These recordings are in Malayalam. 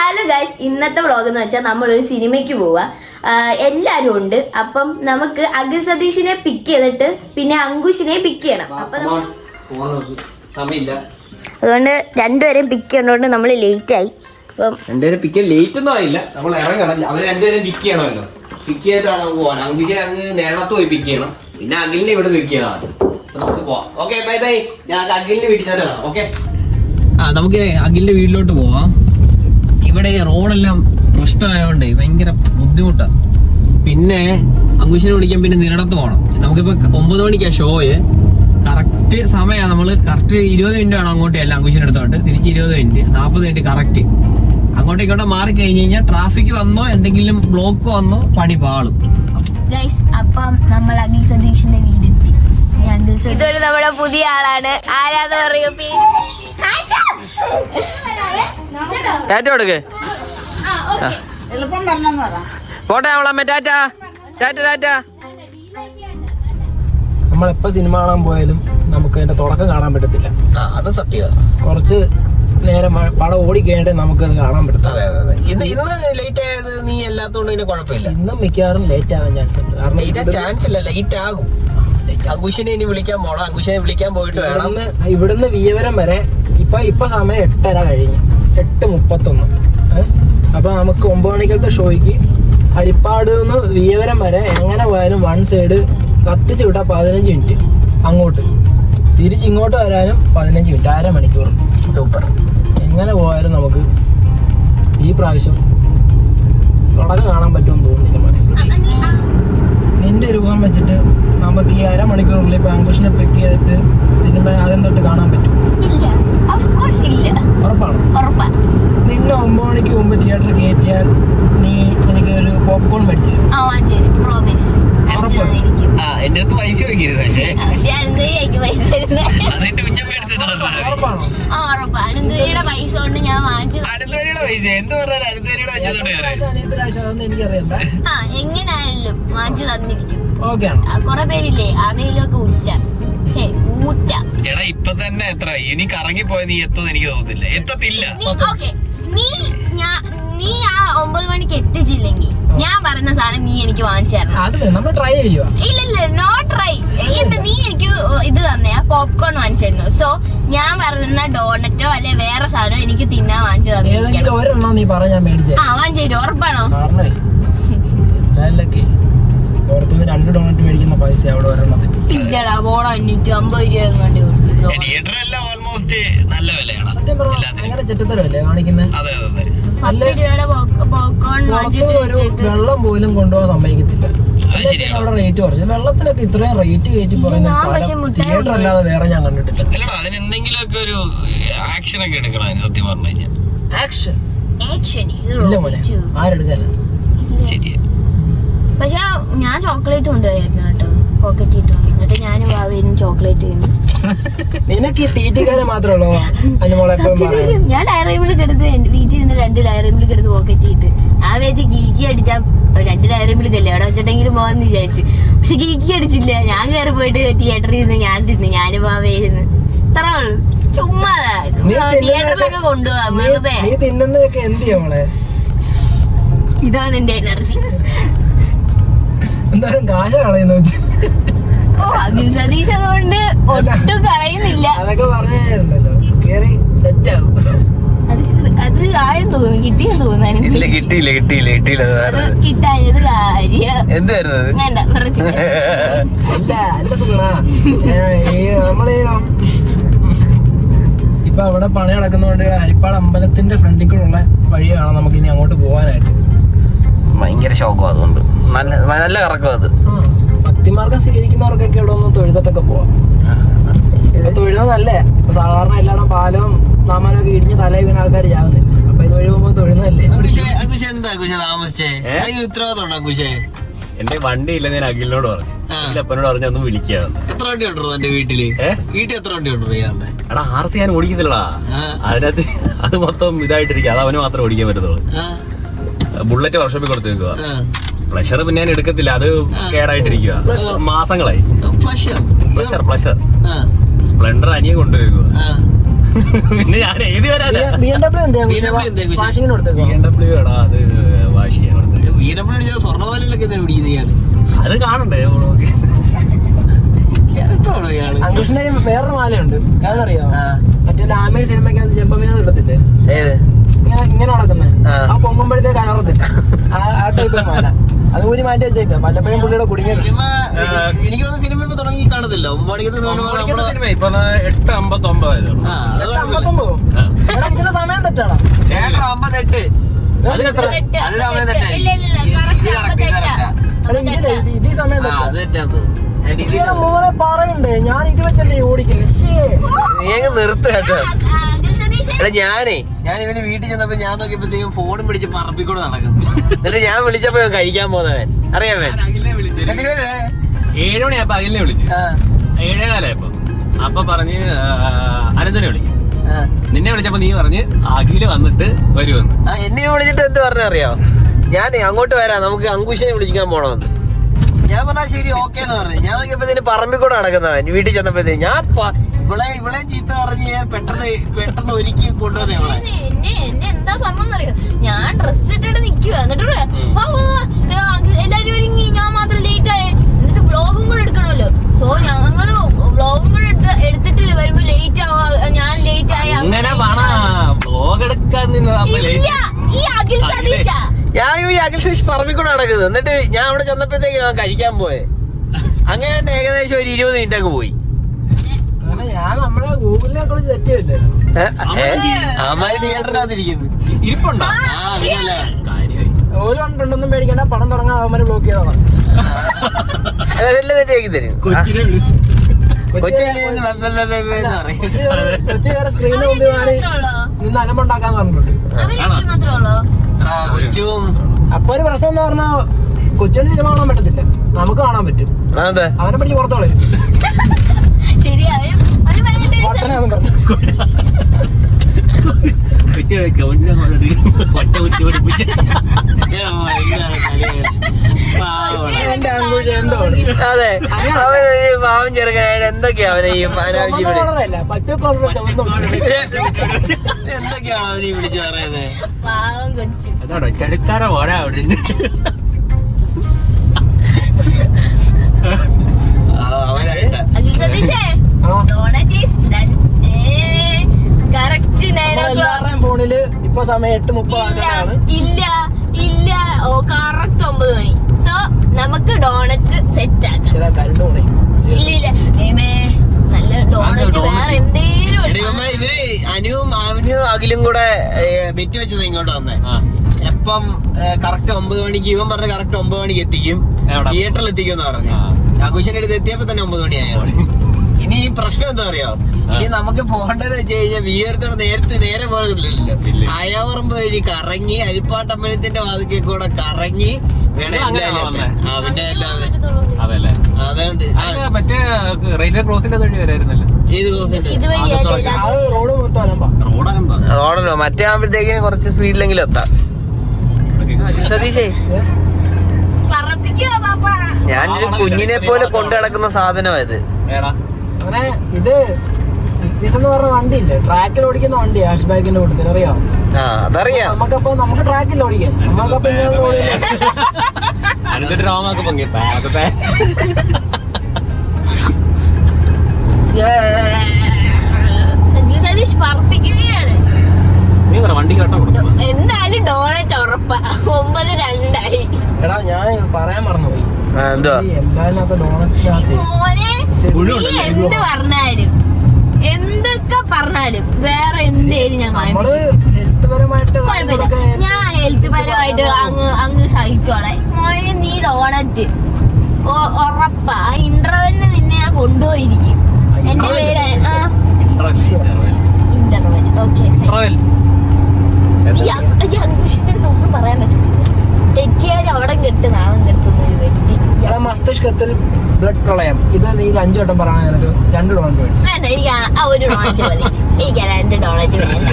ഹലോ ഗൈസ്, ഇന്നത്തെ വ്ളോഗ് എന്ന് വെച്ചാൽ നമ്മളൊരു സിനിമയ്ക്ക് പോവാ. എല്ലാരും ഉണ്ട്. അപ്പം നമുക്ക് അഖിൽ സതീഷിനെ പിക്ക് ചെയ്തിട്ട് പിന്നെ അങ്കുഷിനെ പിക്ക് ചെയ്യണം. അപ്പൊ അതുകൊണ്ട് രണ്ടുപേരെയും പിക്ക് ചെയ്യണോണ്ട് നമ്മൾ ലേറ്റ് ആയി. അപ്പം രണ്ടുപേരും പിക്ക് ലേറ്റ് ഒന്നും ആയില്ല, നമ്മൾ ഇറങ്ങണം. അവർ രണ്ടുപേരും പിക്ക് ചെയ്യണമല്ലോ. പിക്ക് ചെയ്തിട്ടാണ് പോകാൻ. അങ്കുഷിനെ അങ്ങ് നേരത്ത് പോയി പിക്ക് ചെയ്യണം, പിന്നെ അഖിലിനെ ഇവിടെ പിക്ക് ചെയ്യണം. നമുക്ക് പോവാം. Okay, bye bye. ഞാൻ അഖിലിന്റെ വീട്ടിൽ തന്നെ കാണാം. ഓക്കെ, നമുക്ക് അഖിലിന്റെ വീട്ടിലോട്ട് പോവാം. ഇവിടെ റോഡെല്ലാം പ്രശ്നമായോണ്ട് ഭയങ്കര ബുദ്ധിമുട്ടാണ്. പിന്നെ അങ്കുശിനെ വിളിക്കാൻ പിന്നെ നിരടത്ത് പോകണം. നമുക്കിപ്പോ 9 മണിക്കാണ് ഷോയ്. കറക്റ്റ് സമയമാണ്. നമ്മൾ കറക്റ്റ് 20 മിനിറ്റ് ആണ് അങ്ങോട്ട് എല്ലാം അങ്കുശിന്റെ അടുത്തോട്ട്. തിരിച്ച് 20 മിനിറ്റ് 40 മിനിറ്റ് കറക്റ്റ്. അങ്ങോട്ടും ഇങ്ങോട്ട് മാറി കഴിഞ്ഞ് കഴിഞ്ഞാൽ ട്രാഫിക് വന്നോ എന്തെങ്കിലും ബ്ലോക്ക് വന്നോ പണി പാളും. അപ്പം നമ്മൾ അഖിൽ സതീഷിന്റെ വീടെത്തി. ഇതൊരു നമ്മുടെ പുതിയ ആളാണ്. ആരാന്ന് പറയൂ? പോട്ടെ അവളമ്മ. ടാറ്റ ടാറ്റ ടാറ്റ. നമ്മളെപ്പോ സിനിമ കാണാൻ പോയാലും നമുക്ക് അതിന്റെ തുടക്കം കാണാൻ പറ്റത്തില്ല. അത് സത്യമാണ്. കുറച്ച് നേരം പടം ഓടിക്കേണ്ടേ നമുക്ക് അത് കാണാൻ പറ്റത്തില്ല. ഇന്ന് ലേറ്റ് ആയത് നീ എല്ലാത്തോണ്ട് ഇതിന് കുഴപ്പമില്ല. ഇന്നും മിക്കവാറും ലേറ്റ് ആവാൻ ചാൻസ് ഉണ്ട്. ചാൻസ് ഇല്ല, ലേറ്റ് ആകും. അങ്കുശിനെ ഇനി വിളിക്കാൻ പോണം. അങ്കുശിനെ വിളിക്കാൻ പോയിട്ട് വേണം. ഇവിടുന്ന് വിയവരം വരെ ഇപ്പൊ സമയം 8:30 കഴിഞ്ഞു, 8:31. അപ്പൊ നമുക്ക് 9 മണിക്കത്തെ ഷോയ്ക്ക് ഹരിപ്പാട് നിന്ന് വിയവരം വരെ എങ്ങനെ പോയാലും വൺ സൈഡ് കത്തിച്ച് വിട്ടാൽ 15 മിനിറ്റ് അങ്ങോട്ട്, തിരിച്ചിങ്ങോട്ട് വരാനും 15 മിനിറ്റ്, 1/2 മണിക്കൂർ. സൂപ്പർ. എങ്ങനെ പോയാലും നമുക്ക് ഈ പ്രാവശ്യം തുടക്കം കാണാൻ പറ്റുമെന്ന് തോന്നുന്നില്ല. നിന്റെ ഒരു ഊഹം വെച്ചിട്ട് നമുക്ക് ഈ 1/2 മണിക്കൂറിൽ ഇപ്പൊ അങ്കുഷിനെ പിക്ക് ചെയ്തിട്ട് സിനിമ ആദ്യം തൊട്ട് കാണാൻ പറ്റും? ഉറപ്പാണ്. നിന്നെ 9 മണിക്ക് മുമ്പ് തിയേറ്ററിൽ കയറ്റിയാൽ നീ എനിക്ക് ഒരു പോപ്കോൺ മേടിച്ചു തരും. എന്റെ അടുത്ത് പൈസ വെക്കരുത്. പക്ഷേ എങ്ങനെയായാലും വാങ്ങിച്ചു തന്നിരിക്കും. കൊറേ പേരില്ലേ ആരെയിലൊക്കെ എടാ ഇപ്പൊ തന്നെ എത്ര ഇനി കറങ്ങിപ്പോയ നീ എത്തുമെന്ന് എനിക്ക് തോന്നുന്നില്ല. എത്തത്തില്ല. നീ ആ 9 മണിക്ക് എത്തിച്ചില്ലെങ്കിൽ ഞാൻ പറയുന്ന സാധനം നീ എനിക്ക് വാങ്ങിച്ചു തരണം. ഇല്ല, നോ ട്രൈ. നീ എനിക്ക് ഇത് തന്നെ പോപ്കോൺ വാങ്ങിച്ചു തരുന്നു. സോ ഞാൻ പറയുന്ന ഡോണറ്റോ അല്ലെ വേറെ സാധനം എനിക്ക് തിന്നാൻ വാങ്ങിച്ചു തന്നു. വാങ്ങിച്ചു തരും. ഉറപ്പാണോ? പുറത്തുനിന്ന് 2 ഡോണറ്റ് മേടിക്കുന്ന പൈസ അവിടെ വരണം. ഇല്ലടാ, പോടാ. 550 രൂപ എങ്ങാണ്ട് നല്ല വിലയാണ്. ഭയങ്കര ചെറ്റത്തരല്ലേ കാണിക്കുന്നത്? 10 രൂപയുടെ പോപ്കോൺ വെള്ളം പോലും കൊണ്ടുപോകാൻ സമ്മതിക്കത്തില്ല. അവിടെ റേറ്റ് കുറച്ച്. വെള്ളത്തിനൊക്കെ ഇത്രയും റേറ്റ് കയറ്റി പറയുന്ന തിയേറ്റർ അല്ലാതെ വേറെ ഞാൻ കണ്ടിട്ടില്ല. അതിനെന്തെങ്കിലുമൊക്കെ ഒരു ആക്ഷൻ ഒക്കെ എടുക്കണം. സത്യം പറഞ്ഞു കഴിഞ്ഞാൽ ആക്ഷൻ ഇല്ല മോനെ, ആരെടുക്കാനാ? ശരിയാ. പക്ഷെ ഞാൻ ചോക്ലേറ്റ് കൊണ്ടുപോയായിരുന്നു കേട്ടോ, പോക്കറ്റ് ഇട്ടു. എന്നിട്ട് ഞാനും ഭാവിയും ചോക്ലേറ്റ് തിന്നു. നിനക്ക് ഈ തീറ്റിക്കാരെ മാത്രമല്ലോ ഞാൻ ഡയറി മിൽക്ക് എടുത്ത് വീട്ടിൽ നിന്ന് 2 ഡയറി മിൽക്ക് എടുത്ത് പോക്കറ്റ് ഇട്ട് ആ വെച്ച് ഗീക്കി അടിച്ചാ 2 ഡയറി മിൽക്ക് അല്ലേ അവിടെ വെച്ചിട്ടെങ്കിലും പോകാന്ന് വിചാരിച്ചു. പക്ഷെ ഗീക്കി അടിച്ചില്ല. ഞാൻ കയറി പോയിട്ട് തിയേറ്ററിൽ നിന്ന് ഞാൻ തിന്നു. ഞാനും ഭാവിയായിരുന്നു. ഇത്ര ചുമ്മാതാ. തിയേറ്ററിലൊക്കെ കൊണ്ടുപോവാ വെറുതെ. ഇതാണ് എന്റെ എനർജി. എന്തായാലും കാശ കളയുന്ന അഖിൽ സതീഷ് അതുകൊണ്ട് ഒട്ടും കളയുന്നില്ല. അതൊക്കെ പറഞ്ഞല്ലോ കേറി സെറ്റ് ആവും. അത് ആയെന്ന് തോന്നുന്നു, കിട്ടിയെന്ന് തോന്നുന്നു. കിട്ടിയില്ല കിട്ടാഞ്ഞത് കാര്യം അല്ല നമ്മളീ ഇപ്പൊ അവിടെ പണി നടക്കുന്നതുകൊണ്ട് ഹരിപ്പാട് അമ്പലത്തിന്റെ ഫ്രണ്ടിൽ കൂടെയുള്ള വഴിയാണ് നമുക്ക് ഇനി അങ്ങോട്ട് പോകാനായിട്ട്. ഭയങ്കര ശോകം. അതുകൊണ്ട് നല്ല കറക്കം. അത് ഭക്തിമാർഗം സ്വീകരിക്കുന്നവർക്കൊക്കെ ഇവിടെ ഒന്ന് തൊഴുതത്തൊക്കെ പോവാം. തൊഴുന്നതല്ലേ സാധാരണ എല്ലായിടും പാലവും നാമാനും ഒക്കെ ഇടിഞ്ഞ് തലയിൽ വീണ ആൾക്കാർ ചാവുന്നില്ല. അപ്പൊ ഇത് ഒഴിവുമ്പോ തൊഴുന്നതല്ലേ. എന്റെ വണ്ടി ഇല്ല. ഞാൻ അഖിലിനോട് പറഞ്ഞു, അപ്പനോട് പറഞ്ഞു ഒന്ന് വിളിക്കാ. എത്ര വണ്ടി ഉണ്ടോ എന്റെ വീട്ടിൽ എത്ര വണ്ടി ഉണ്ടോ? എടാ RC ഞാൻ ഓടിക്കുന്നില്ലടാ. അതിനകത്ത് അത് മൊത്തം ഇതായിട്ടിരിക്കുക. അത് അവന് മാത്രമേ ഓടിക്കാൻ പറ്റത്തുള്ളൂ. ബുള്ളറ്റ് വർക്ക്ഷോപ്പിൽ കൊടുത്ത് വെക്കുക. പ്ലഷർ പിന്നെ ഞാൻ എടുക്കത്തില്ല, അത് കേടായിട്ടിരിക്കുക മാസങ്ങളായി. പ്ലഷർ സ്പ്ലെൻഡർ അനിയെ കൊണ്ടുവയ്ക്കുക. പിന്നെ ഞാൻ ഏത് വരാനാ? BMW വാഷിങ്ങിന് കൊടുത്തേക്കോ? BMW എടാ, അത് വാഷ് ചെയ്യാൻ കൊടുത്തത്. സ്വർണ്ണവാലിലൊക്കെ പിടിക്കുന്നയാള് അത് കാണണ്ടേ? അങ്കുഷിന്റെ വേറൊരു മാലയുണ്ട്, അതറിയോ? മറ്റേ ലാമേ സിനിമയ്ക്കകത്ത് ചെമ്പമീനെ കിട്ടത്തില്ലേ, ഇങ്ങനെ നടക്കുന്നത്, ആ പൊങ്ങുമ്പോഴത്തേക്ക് അനർത്തില്ല, ആ ടൈപ്പ് മാല. അത് ഊരി മാറ്റി വെച്ചേക്ക, പലപ്പോഴും പുള്ളിയുടെ കുടുങ്ങിയത്. എനിക്ക് തോന്നുന്നു സിനിമ ഇപ്പൊ തുടങ്ങി കാണത്തില്ല. 9 സിനിമ ഇപ്പൊ 8:59 ഇതിന്റെ സമയം തെറ്റാണോ? 58 അത് സമയം തെറ്റായി. ഇത് സമയം അത് തെറ്റാത്ത മോനെ പറയണ്ടേ, ഞാൻ ഇത് വെച്ചല്ലേ ഓടിക്കില്ല. നീ അങ്ങ് നിർത്ത് കേട്ടോ. എടാ ഞാൻ ഇവന് വീട്ടിൽ ചെന്നപ്പോ ഞാൻ നോക്കിയപ്പോഴത്തേക്കും ഫോണും പിടിച്ച് പറമ്പിക്കൂടെ നടക്കുന്നു. എന്നിട്ട് ഞാൻ വിളിച്ചപ്പോ കഴിക്കാൻ പോകുന്നവൻ അറിയാമേ 7 മണിയായപ്പോ അഖിലിനെ വിളിച്ചു. 7:15 അപ്പൊ പറഞ്ഞ് അനന്തനെ വിളിക്കും. നിന്നെ വിളിച്ചപ്പോ നീ പറഞ്ഞ് അഖില് വന്നിട്ട് വരുമെന്ന്. എന്നെ വിളിച്ചിട്ട് എന്ത് പറഞ്ഞറിയോ? ഞാൻ അങ്ങോട്ട് വരാം, നമുക്ക് അങ്കുശിനെ വിളിക്കാൻ പോണമെന്ന്. ഞാൻ പറഞ്ഞാ ശരി ഓക്കെ എന്ന് പറഞ്ഞു. ഞാൻ നോക്കിയപ്പോഴത്തേന് പറമ്പിക്കൂടെ നടക്കുന്നവൻ വീട്ടിൽ ചെന്നപ്പോഴത്തേക്ക് ഞാൻ ഇവളെ ചീത്ത പറഞ്ഞ് ഞാൻ പെട്ടെന്ന് ഒരുക്കി കൊണ്ടുവന്നേ. എന്താ പറഞ്ഞറിയോ, ഞാൻ ഡ്രസ് ഇട്ടിട്ട് നിക്കുക, എന്നിട്ട് എല്ലാരും ഒരുങ്ങി, ഞാൻ മാത്രം ലേറ്റ് ആയേ. എന്നിട്ട് വ്ളോഗും കൂടെ എടുക്കണമല്ലോ. സോ ഞങ്ങള് വ്ളോഗും കൂടെ എടുത്തിട്ടില്ല, വരുമ്പോ ലേറ്റ് ആവാ, ഞാൻ ലേറ്റ് ആയി. ഈ അഖിൽ സതീഷ ഞാൻ ഈ അഖിൽ സതീഷ് പറമ്പിക്കൂടെ നടക്കുന്നത്. എന്നിട്ട് ഞാൻ അവിടെ ചെന്നപ്പോഴത്തേക്ക് ഞാൻ കഴിക്കാൻ പോയെ. അങ്ങനെ തന്നെ ഏകദേശം ഒരു 20 മിനിറ്റ് അങ്ങ് പോയി. ഞാൻ നമ്മുടെ ഗൂഗിളിനെ കുറിച്ച് തെറ്റില്ലേ, അമ്മാര് തിയേറ്ററിനകത്തിരിക്കുന്നു. ഇരിപ്പുണ്ടോ? ഓരോ കണ്ടൊന്നും പേടിക്കണ്ട, പടം തുടങ്ങാൻ അവന്മാര് ബ്ലോക്ക് ചെയ്തോളാം. അതെല്ലാം തെറ്റിയാക്കി തരും. കൊച്ചിനെ കൊച്ചു വേറെ സ്ക്രീനിന് മുമ്പിൽ മാറി നിന്ന് അലമ്പുണ്ടാക്കാന്ന് പറഞ്ഞിട്ടുണ്ട്. മാത്രമേ ഉള്ളൂ. കൊച്ചും അപ്പൊ ഒരു പ്രശ്നം എന്ന് പറഞ്ഞാൽ കൊച്ചിന് സിനിമ കാണാൻ പറ്റത്തില്ല, നമുക്ക് കാണാൻ പറ്റും. അതെ അവനെ പിടിച്ച് പുറത്തോളെ ശരി, ഓട്ടനാന്ന് പറഞ്ഞു. എന്റെ അങ്കുഴി എന്തോ അതെ, അവനൊരു പാവം ചെറുക്കനായിട്ട് എന്തൊക്കെയാ അവനെ ഈ അനാവശ്യം എന്തൊക്കെയാണോ അവനീ വിളിച്ചു പറയുന്നത്? പാവം കൊച്ചു. അതാണോ ചടുക്കാര പോരാ അവിടെ അവനായിട്ട് അഖിൽ സതീഷേ, കറക്റ്റ് 9 o'clock. ഫോണില് ഇപ്പൊ സമയം 8:30 ഇല്ല ഇല്ല, ഓ കറക്റ്റ് 9 മണി. സോ നമുക്ക് ഡോണറ്റ് സെറ്റ് ആക്കാം. കരണ്ട് പോണേ. ഇല്ല നല്ല ഡോണറ്റ് വേറെ എന്തേലും ഇവര് അനുവും അവനും അഖിലും കൂടെ ബെറ്റ് വെച്ചത് ഇങ്ങോട്ട് വന്നേ. എപ്പം കറക്റ്റ് 9 മണിക്ക് ഇവൻ പറഞ്ഞ കറക്റ്റ് 9 മണിക്ക് എത്തിക്കും, തിയേറ്ററിൽ എത്തിക്കും എന്ന് പറഞ്ഞു. ആഘോഷന്റെ അടുത്ത് എത്തിയപ്പോ തന്നെ 9 മണിയായോ. ഇനി ഈ പ്രശ്നം എന്താ അറിയോ, ഇനി നമുക്ക് പോകേണ്ടത് വെച്ച് കഴിഞ്ഞാൽ വിയർത്തോടെ നേരെ പോകില്ലല്ലോ. അയവറമ്പ് വഴി കറങ്ങി അരിപ്പാട്ടമ്പലത്തിന്റെ വാതിക്കൽ കൂടെ കറങ്ങി വേണം. പിന്നെ അതല്ലേ അതുകൊണ്ട് മറ്റേ റെയിൽവേ ക്രോസിന്റെ വഴി വരായിരുന്നല്ലോ. ഏത് ക്രോസിന്റെ റോഡല്ലോ? മറ്റേ ആകുമ്പോഴത്തേക്കിന് കുറച്ച് സ്പീഡിലെങ്കിലും എത്താം. സതീഷേ, ഞാനൊരു കുഞ്ഞിനെ പോലെ കൊണ്ടു നടക്കുന്ന സാധനമായത്. അങ്ങനെ ഇത് എന്ന് പറഞ്ഞ വണ്ടിയില്ലേ, ട്രാക്കിൽ ഓടിക്കുന്ന വണ്ടി, ഹാഷ് ബാഗിന്റെ കൂട്ടത്തിൽ അറിയാം. അതറിയാം. നമുക്ക് ട്രാക്കിൽ ഓടിക്കാം. നമുക്കപ്പൊ സതീഷ് പറപ്പിക്കുകയാണ്. വണ്ടി കേട്ടോ, എന്തായാലും ഡോണറ്റ് ഉറപ്പാ. 9:02 എടാ ഞാൻ പറയാൻ മറന്നുപോയി. എന്തുവാ മോനെ, നീ എന്ത് പറഞ്ഞാലും എന്തൊക്കെ പറഞ്ഞാലും വേറെ എന്തേലും ഞാൻ ഞാൻ ഹെൽത്ത് പരമായിട്ട് അങ്ങ് സഹിച്ചോളെ. മോനെ നീ ഡോണറ്റ് ഉറപ്പാ. ആ ഇന്റർവെല്ലിന് നിന്നെ ഞാൻ കൊണ്ടുപോയിരിക്കും. എന്റെ പേര് ഇന്റർവെൽ. ഓക്കെ, ഒന്നും പറയാൻ പറ്റില്ല. തെറ്റിയാലും അവിടെ കെട്ട് നാളം കെട്ടുന്ന ഒരു വ്യക്തി. മസ്തിഷ്കത്തിൽ ബ്ലഡ് പ്രളയം. ഇത് നീ 5 വട്ടം പറയാൻ എനിക്ക് 2 ഡോണറ്റ് വേണം. വേണ്ട, എനിക്ക് ആ ഒരു ഡോണറ്റ് മതി. എനിക്ക് 2 ഡോണറ്റ് വേണ്ട.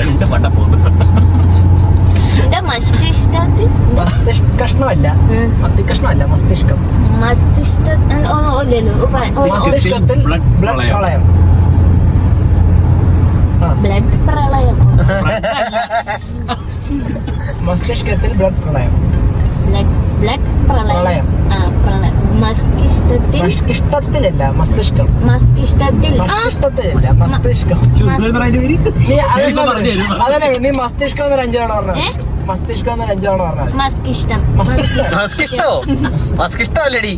എന്താ മസ്തിഷ്കത്തിൽ മസ്തിഷ്കഷ്ണമല്ല, മസ്തിഷ്കഷ്ണമല്ല, മസ്തിഷ്കം. മസ്തിഷ്കത്തിൽ ബ്ലഡ് പ്രളയം. ബ്ലഡ് പ്രളയം. മസ്തിഷ്കത്തിൽ ബ്ലഡ് പ്രളയം. ബ്ലഡ് പ്രളയം. പ്രളയം. മസ്തിഷ്കത്തിൽ. മസ്തിഷ്കത്തിലല്ല, മസ്തിഷ്കം. മസ്തിഷ്കത്തിൽ. മസ്തിഷ്കത്തിലല്ല, മസ്തിഷ്കം. അതന്നെ നീ മസ്തിഷ്കം എന്നൊരു 5 തവണ പറഞ്ഞത്. മസ്തിഷ്കം എന്നൊരു 5 തവണ പറഞ്ഞത്. മസ്തിഷ്കം. മസ്കിഷ്ടോ? മസ്കിഷ്ടോ അല്ലടി?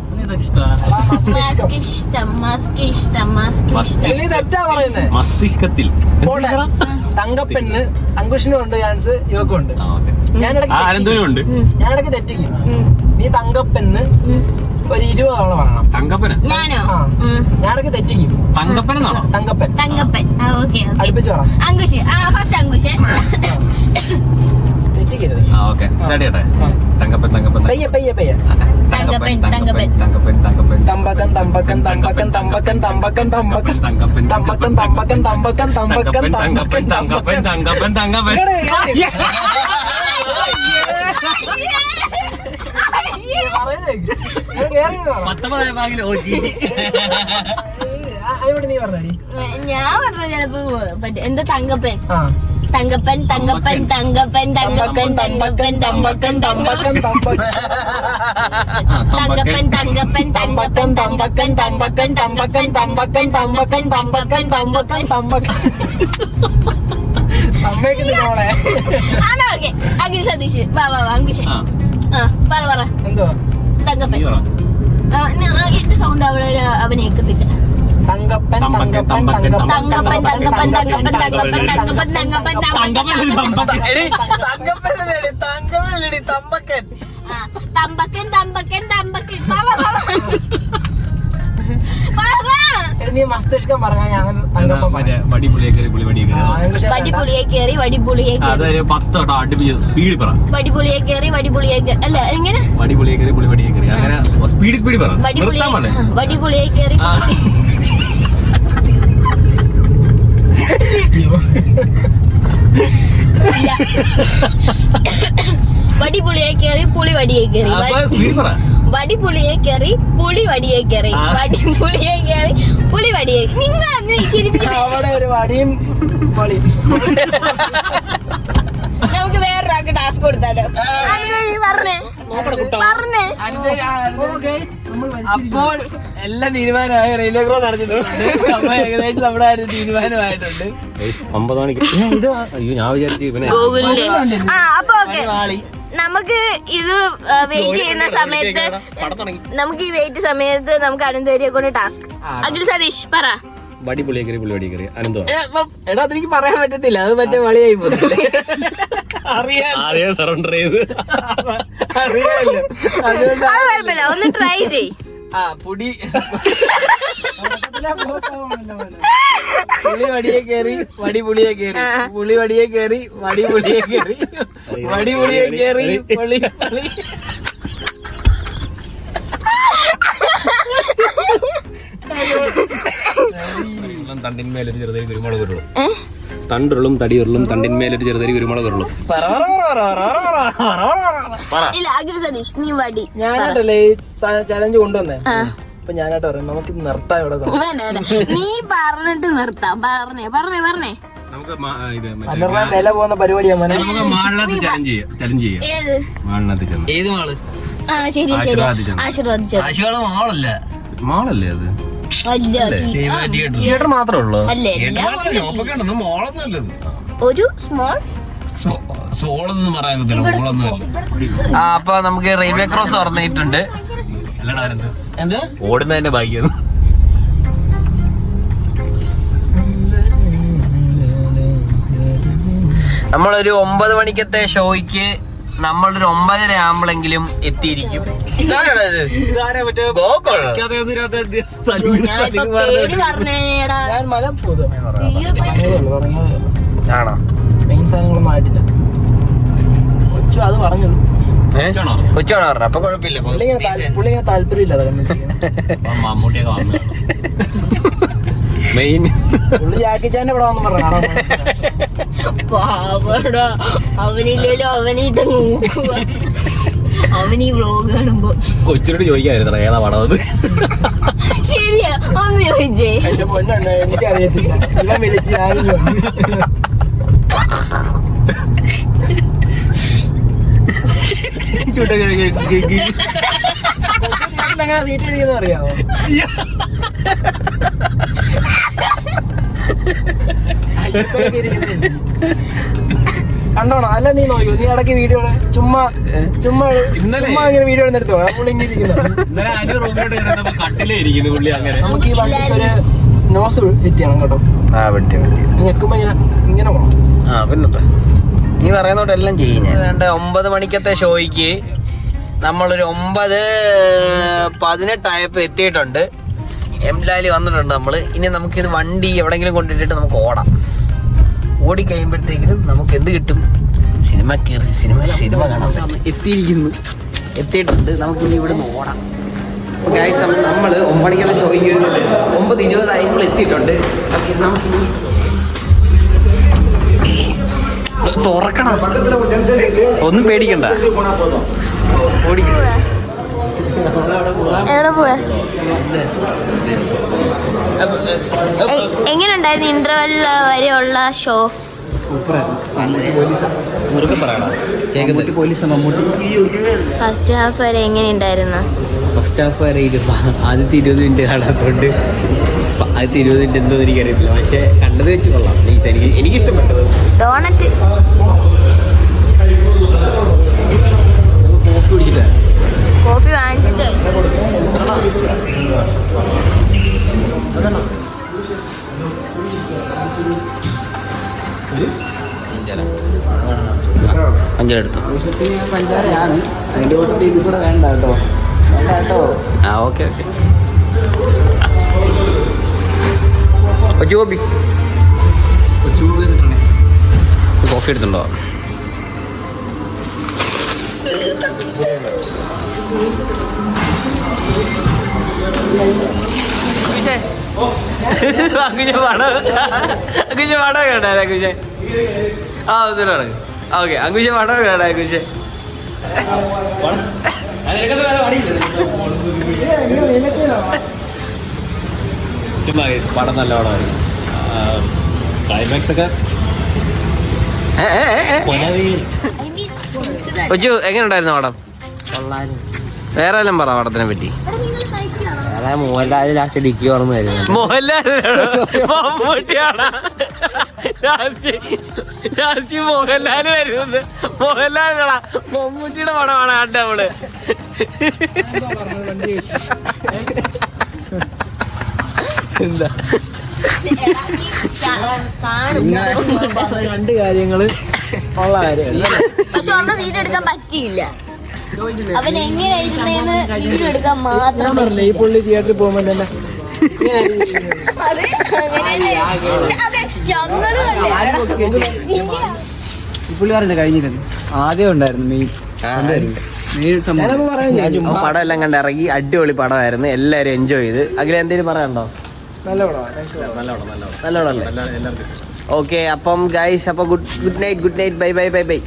നീ തെറ്റാ പറയുന്നേ. മസ്തിഷ്കത്തിൽ തങ്കപ്പെണ്ണ് അങ്കുഷിനും ഉണ്ട് ചാൻസ്, ഇവക്കും ഉണ്ട്. ഞാൻ ഇടയ്ക്ക് തെറ്റിക്കും. നീ തങ്കപ്പെണ്ണ് ഒരു 20 തവണ പറയണം. തങ്കപ്പന ഞാനോ? ഞാൻ ഇടയ്ക്ക് തെറ്റിക്കും. തങ്കപ്പനാണോ? തങ്കപ്പൻ. അടുപ്പിച്ച് പറ. അങ്കുശ്. ഫസ്റ്റ് അങ്കുശ്. തെറ്റിക്കരുത്. സ്റ്റാർട്ട് ചെയ്യട്ടെ. തങ്കപ്പൻ തങ്കപ്പൻ പയ്യെ പയ്യെ പയ്യെ. തങ്കപ്പൻ തങ്കപ്പൻ തങ്കപ്പൻ തങ്കപ്പൻ തമ്പക്കൻ തമ്പക്കൻ തമ്പക്കൻ തമ്പക്കൻ തമ്പക്കൻ തമ്പക്കൻ തങ്കപ്പൻ തമ്പക്കൻ തമ്പക്കൻ തമ്പക്കൻ തമ്പക്കൻ തങ്കപ്പൻ തങ്കപ്പൻ തങ്കപ്പൻ തങ്കപ്പൻ. നീ പറഞ്ഞടി. ഞാൻ പറഞ്ഞ ചിലപ്പോ പറ്റും. എന്താ തങ്കപ്പൻ? തങ്കപ്പൻ തങ്കപ്പൻ തങ്കപ്പൻ തങ്കപ്പൻ തങ്കപ്പൻ തങ്കപ്പൻ തങ്കപ്പൻ തങ്കപ്പൻ തങ്കപ്പൻ തങ്കപ്പൻ തങ്കപ്പൻ തങ്കപ്പൻ തങ്കപ്പൻ തങ്കപ്പൻ തങ്കപ്പൻ തങ്കപ്പൻ തങ്കപ്പൻ തമ്പക്കൻ. ആണോ? ഓക്കെ. അഖിൽ സതീഷ്. വാ വാ വാ അങ്കുശ്. പറ പറ. എന്തുവാ? തങ്കപ്പൻ. എന്റെ സൗണ്ട് അവിടെ അവൻ ഏക്കത്തില്ല. തങ്കപ്പൻ തങ്കപ്പൻ തങ്കപ്പൻ തങ്കപ്പൻ തങ്കപ്പൻ തങ്കപ്പൻ തങ്കപ്പൻ തങ്കപ്പൻ തങ്കപ്പൻ തമ്പക്കൻ തമ്പക്കൻ തമ്പക്കൻ. നീ മസ്തിഷ്കം പറഞ്ഞാ ഞാൻ തങ്കപ്പൻ പറയാം. വടിപുളിയെ കയറി പുളി വടിയെ കയറി. വടിപുളിയെ കയറി വടിപുളിയെ കയറി. അതൊരു 10 വട്ടം അടുപ്പിച്ച് സ്പീഡിൽ പറ. വടിപുളിയെ കയറി വടിപുളിയെ കയറി. അല്ല എങ്ങനെ? വടിപുളിയെ കയറി പുളി വടിയെ കയറി. അങ്ങനെ സ്പീഡ് പറ. വടിപുളിയെ കയറി. വടിപുളിയെ കയറി പുളി വടിയെ കയറി. വടിപുളിയെ കയറി പുളി വടിയെ കയറി. വടിപുളിയെ കയറി പുളി വടിയെ. നിങ്ങൾ അവിടെ ഒരു വടിയും പൊളിയും. നമുക്ക് വേറൊരാൾക്ക് ടാസ്ക് കൊടുത്താലോ? പറഞ്ഞേ. അപ്പോൾ എല്ലാം തീരുമാനമായി. റെയിൽവേ ക്രോസ് നടത്തിയിട്ടുണ്ട്. അപ്പൊ ഏകദേശം നമ്മുടെ ആ ഒരു തീരുമാനമായിട്ടുണ്ട്. 9 മണിക്ക്. അയ്യോ ഞാൻ വിചാരിച്ചു ഗൂഗിളില്. അപ്പൊ ഓക്കെ, നമുക്ക് ഇത് വെയിറ്റ് ചെയ്യുന്ന സമയത്ത് നമുക്ക് ഈ വെയിറ്റ് സമയത്ത് നമുക്ക് അനന്തവരിയെ കൊണ്ട് ടാസ്ക്. അഖിൽ സതീഷ് പറ. വടിപുളിയെ കയറി പുളി വടിയെ കയറി. അനന്തോ എടാ അതെനിക്ക് പറയാൻ പറ്റത്തില്ല, അത് മറ്റേ വളിയായി പോകുന്നില്ല. സറണ്ടർ ചെയ്ത് അറിയാമല്ലോ. അത് കുഴപ്പമില്ല, ഒന്ന് ട്രൈ ചെയ്. പുളി വടിയെ കയറി വടി പുളിയെ കയറി, പുളി വടിയെ കയറി വടി പുളിയെ കയറി, വടി പുളിയെ കയറി പുളി. തണ്ടിന്മേലൊരു ചെറുതരി കുരുമുളക് ഉരുളും. തണ്ടുരുളും തടിയുരുളും തണ്ടിന്മേലൊരു ചെറുതരി കുരുമുളക് ഉരുളും. ഇല്ല അഖിൽ സതീഷ് നീ വടി. ഞാനായിട്ടല്ലേ ഈ ചലഞ്ച് കൊണ്ടുവന്നേ. അപ്പൊ ഞാനായിട്ട് പറയാം നമുക്ക് നിർത്താം ഇവിടെ. നീ പറഞ്ഞിട്ട് നിർത്താം. പറഞ്ഞേ. നമുക്ക് വില പോകുന്ന പരിപാടിയാണ്. ഏത് മാള്? ശരി ആശീർവാദിച്ചത് മാളല്ലേ അത്? അല്ല മാത്രമേ ഉള്ളൂ. ഒരു സ്മോൾ അപ്പൊ നമുക്ക് റെയിൽവേ ക്രോസ് തുറന്നിട്ടുണ്ട്. ഓടുന്നതിന്റെ ഭാഗ്യം. നമ്മളൊരു 9 മണിക്കത്തെ ഷോയ്ക്ക് നമ്മളൊരു 9:30 ആകുമ്പോഴെങ്കിലും എത്തിയിരിക്കും. ആണോ? മെയിൻ സാധനങ്ങളൊന്നും ആയിട്ടില്ല. കൊച്ചു അത് പറഞ്ഞത് കൊച്ചാണോ പറഞ്ഞത്? അപ്പൊ കുഴപ്പമില്ല. പുള്ളി ഇങ്ങനെ താല്പര്യമില്ല. മമ്മൂട്ടിയൊക്കെ വന്നു മെയിൻ പുള്ളി ജാക്കിച്ചാന്റെ ഇവിടെ വന്നു പറഞ്ഞു. അവനില്ലല്ലോ, അവനിട്ടങ്ങ് അവൻ ഈ വ്ലോഗ് കാണുമ്പോ കൊച്ചിനോട് ചോദിക്കായിരുന്നു ഏതാ പടം അത്. ശരിയാ ഒന്ന് ചോദിച്ചേ. എന്റെ പൊന്നുണ്ട്, എനിക്കറിയത്തില്ല. ഇവൻ വിളിച്ച് ഞാനും ചോദിച്ചു. എങ്ങനെ സീറ്റ് അറിയാമോ? കണ്ടോണോ? അല്ല നീ നോക്കൂ, നീ ഇടയ്ക്ക് വീഡിയോ ചുമ്മാ ചുമ്മാ ചുമ്മാ ഇങ്ങനെ വീഡിയോ എടുത്തിട്ടോ നമുക്ക് ഈ വണ്ടിക്ക് ഒരു നോസ് ഫിറ്റ് ചെയ്യണം കേട്ടോ. നീ ഞെക്കുമ്പോ ഇങ്ങനെ പോണം. ആ പിന്നത്തെ നീ പറയുന്നോട്ട് എല്ലാം ചെയ്യും ഞാൻ. 9 മണിക്കത്തെ ഷോയ്ക്ക് നമ്മളൊരു 9:18 എത്തിയിട്ടുണ്ട്. എംലാലി വന്നിട്ടുണ്ട് നമ്മള്. ഇനി നമുക്കിത് വണ്ടി എവിടെങ്കിലും കൊണ്ടിട്ടിട്ട് നമുക്ക് ഓടാം. ഓടി കഴിയുമ്പോഴത്തേക്കിനും നമുക്ക് എന്ത് കിട്ടും? സിനിമ കയറി സിനിമ കാണാൻ എത്തിയിട്ടുണ്ട്. നമുക്കിനി ഇവിടെ നിന്ന് ഓടാം. നമ്മൾ 9 മണിക്കുള്ള ഷോയ്ക്ക് 9:20 ആയപ്പോൾ എത്തിയിട്ടുണ്ട്. നമുക്കിനി തുറക്കണം, ഒന്നും പേടിക്കണ്ട. എവിടെ പോവാ? എങ്ങനെ ഉണ്ടായിരുന്നു ഇന്റർവെൽ വരെയുള്ള ഷോ? ഫസ്റ്റ് ഹാഫ് വരെ എങ്ങനെ ഉണ്ടായിരുന്നു? ഫസ്റ്റ് ഹാഫ് വരെ ആദ്യത്തെ 20 മിനിറ്റ് കാണാത്തോണ്ട് ആദ്യത്തെ 20 മിനിറ്റ് എന്തോ എനിക്കറിയത്തില്ല. പക്ഷെ കണ്ടത് വെച്ച് കൊള്ളാം. എനിക്ക് ഇഷ്ടപ്പെട്ടത് ഡോണറ്റ് കോഫി കുടിച്ചിട്ട് കോഫി വാങ്ങിച്ചിട്ട് അഞ്ചെടുത്തു. പഞ്ചാരയാണ് അതിൻ്റെ കൂട്ടത്തിൽ ഇത് കൂടെ വേണ്ട കേട്ടോ. വേണ്ട കേട്ടോ. ആ ഓക്കെ ജോബി കോഫി എടുത്തുണ്ടോ? അങ്കുശ പടം കേട്ടാ അങ്കുശ. ആ ഒന്നിലാണ്. ഓക്കെ അങ്കുശ പടം കേട്ടാ അങ്കുശ. പടം നല്ല പടമായിരുന്നു. ക്ലൈമാക്സ് ഒക്കെ കൊച്ചു എങ്ങനെ ഉണ്ടായിരുന്നു പടം? വേറെ എല്ലാം പറ പടത്തിനെ പറ്റി. മോഹൻലാൽ ലാസ്റ്റ് ഡിക്കി ഓർമ്മ വരുന്നത്. മോഹൻലാൽ വരുന്നത് മോഹൻലാലാ മമ്മൂട്ടിയുടെ പടമാണ് കണ്ട നമ്മള്. എന്താ രണ്ട് കാര്യങ്ങള് ഉള്ള കാര്യം. പക്ഷെ ഒരെണ്ണം വീഡിയോ എടുക്കാൻ പറ്റിയില്ല. അവൻ എങ്ങനെയായിരുന്നേന്ന് വീഡിയോ എടുക്കാൻ മാത്രം പറഞ്ഞില്ലേ ഈ പുള്ളി തിയേറ്ററിൽ പോകുമ്പോ തന്നെ പുള്ളിക്കാരൻ്റെ കഴിഞ്ഞിരുന്നു. ആദ്യം ഉണ്ടായിരുന്നു മെയിൻ പടം എല്ലാം കണ്ട് ഇറങ്ങി. അടിപൊളി പടമായിരുന്നു. എല്ലാരും എൻജോയ് ചെയ്ത്. അഖില എന്തെങ്കിലും പറയാനുണ്ടോ? നല്ല പടമാണ്. നല്ല പടമല്ലേ? ഓക്കെ അപ്പം ഗൈസ്, അപ്പൊ ഗുഡ് നൈറ്റ്. ബൈ.